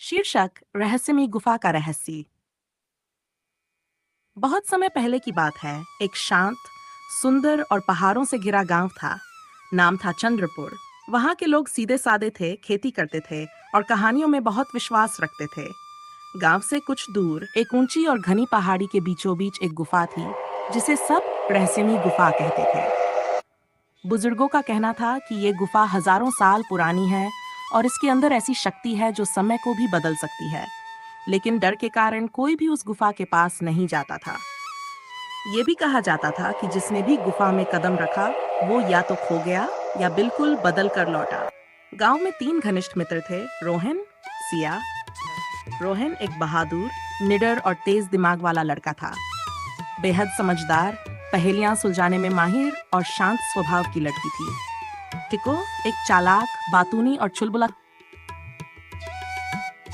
शीर्षक रहस्यमयी गुफा का रहस्य। बहुत समय पहले की बात है। एक शांत, सुंदर और पहाड़ों से घिरा गांव था। नाम था चंद्रपुर। वहां के लोग सीधे सादे थे, खेती करते थे और कहानियों में बहुत विश्वास रखते थे। गांव से कुछ दूर एक ऊंची और घनी पहाड़ी के बीचों बीच एक गुफा थी, जिसे सब रहस्यमयी गुफा कहते थे। बुजुर्गों का कहना था कि ये गुफा हजारों साल पुरानी है और इसके अंदर ऐसी शक्ति है जो समय को भी बदल सकती है। लेकिन डर के कारण कोई भी उस गुफा के पास नहीं जाता था। ये भी कहा जाता था कि जिसने भी गुफा में कदम रखा, वो या तो खो गया या बिल्कुल बदल कर लौटा। गांव में तीन घनिष्ठ मित्र थे, रोहन, सिया। रोहन एक बहादुर, निडर और तेज दिमाग वाला लड़का था। बेहद समझदार, पहेलियां सुलझाने में माहिर और शांत स्वभाव की लड़की थी। टिको एक चालाक, बातूनी और चुलबुला।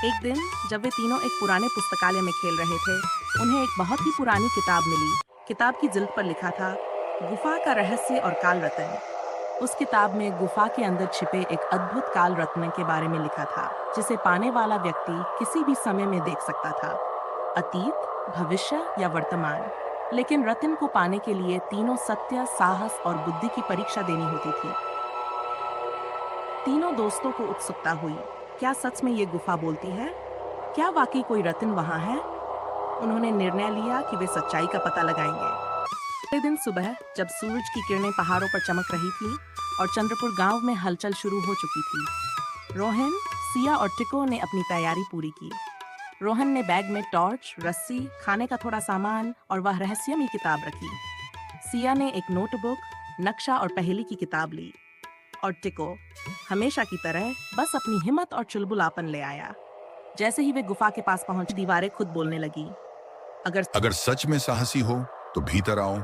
एक दिन जब वे तीनों एक पुराने पुस्तकालय में खेल रहे थे, उन्हें एक बहुत ही पुरानी किताब मिली। किताब की जिल्द पर लिखा था, गुफा का रहस्य और काल रत्न। उस किताब में गुफा के अंदर छिपे एक अद्भुत काल रत्न के बारे में लिखा था, जिसे पाने वाला व्यक्ति किसी भी समय में देख सकता था, अतीत, भविष्य या वर्तमान। लेकिन रत्न को पाने के लिए तीनों सत्य, साहस और बुद्धि की परीक्षा देनी होती थी। तीनों दोस्तों को उत्सुकता हुई। क्या सच में ये गुफा बोलती है? क्या वाकई कोई रत्न वहां है? उन्होंने निर्णय लिया कि वे सच्चाई का पता लगाएंगे। अगले दिन सुबह जब सूरज की किरणें पहाड़ों पर चमक रही थी और चंद्रपुर गांव में हलचल शुरू हो चुकी थी, रोहन, सिया और टिको ने अपनी तैयारी पूरी की। रोहन ने बैग में टॉर्च, रस्सी, खाने का थोड़ा सामान और वह रहस्यमयी किताब रखी। सिया ने एक नोटबुक, नक्शा और पहेली की किताब ली। और टिको हमेशा की तरह बस अपनी हिम्मत और चुलबुलापन ले आया। जैसे ही वे गुफा के पास पहुंच, दीवारें खुद बोलने लगी, अगर अगर सच में साहसी हो तो भीतर आओ,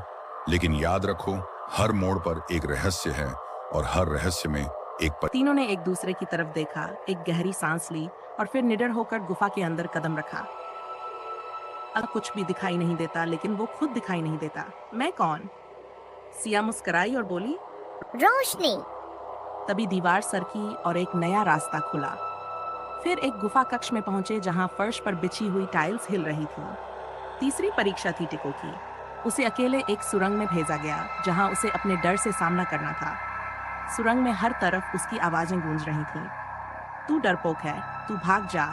लेकिन याद रखो, हर मोड़ पर एक रहस्य है और हर रहस्य में एक तीनों ने एक दूसरे की तरफ देखा, एक गहरी सांस ली और फिर निडर होकर गुफा के अंदर कदम रखा। अब कुछ भी दिखाई नहीं देता, लेकिन वो खुद दिखाई नहीं देता। मैं कौन? सिया मुस्कुराई और बोली। रोशनी। तभी दीवार सरकी और एक नया रास्ता खुला। फिर एक गुफा कक्ष में पहुंचे जहां फर्श पर बिछी हुई टाइल्स हिल रही थी। तीसरी परीक्षा थी टिको की। उसे अकेले एक सुरंग में भेजा गया, जहां उसे अपने डर से सामना करना था। सुरंग में हर तरफ उसकी आवाजें गूंज रही थीं। तू डरपोक है, तू भाग जा।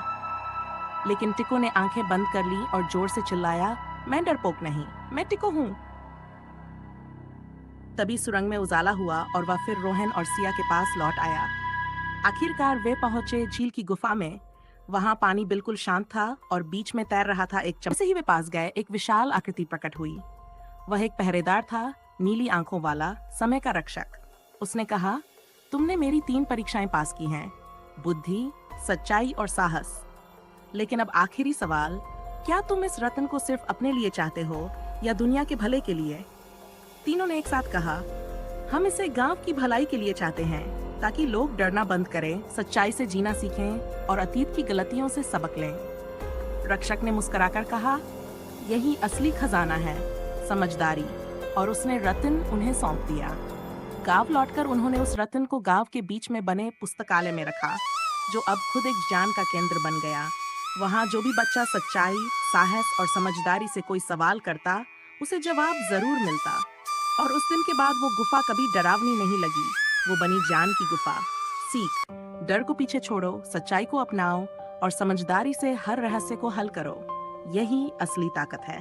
लेकिन टिको ने आंखें बंद कर ली और जोर से चिल्लाया, मैं डरपोक नहीं, मैं टिको हूं। तभी सुरंग में उजाला हुआ और वह फिर रोहन और सिया के पास लौट आया। आखिरकार वे पहुंचे झील की गुफा में। वहां पानी बिल्कुल शांत था और बीच में तैर रहा था एक चमक। जैसे ही वे पास गए, एक विशाल आकृति प्रकट हुई। वह एक पहरेदार था, नीली आंखों वाला, समय का रक्षक। उसने कहा, तुमने मेरी 3 परीक्षाएं पास की हैं, बुद्धि, सच्चाई और साहस। लेकिन अब आखिरी सवाल, क्या तुम इस रत्न को सिर्फ अपने लिए चाहते हो या दुनिया के भले के लिए? तीनों ने एक साथ कहा, हम इसे गांव की भलाई के लिए चाहते हैं, ताकि लोग डरना बंद करें, सच्चाई से जीना सीखें और अतीत की गलतियों से सबक लें। रक्षक ने मुस्कुराकर कहा, यही असली खजाना है, समझदारी। और उसने रत्न उन्हें सौंप दिया। गांव लौटकर उन्होंने उस रत्न को गांव के बीच में बने पुस्तकालय में रखा, जो अब खुद एक ज्ञान का केंद्र बन गया। वहां जो भी बच्चा सच्चाई, साहस और समझदारी से कोई सवाल करता, उसे जवाब जरूर मिलता। और उस दिन के बाद वो गुफा कभी डरावनी नहीं लगी, वो बनी ज्ञान की गुफा। सीख, डर को पीछे छोड़ो, सच्चाई को अपनाओ और समझदारी से हर रहस्य को हल करो। यही असली ताकत है।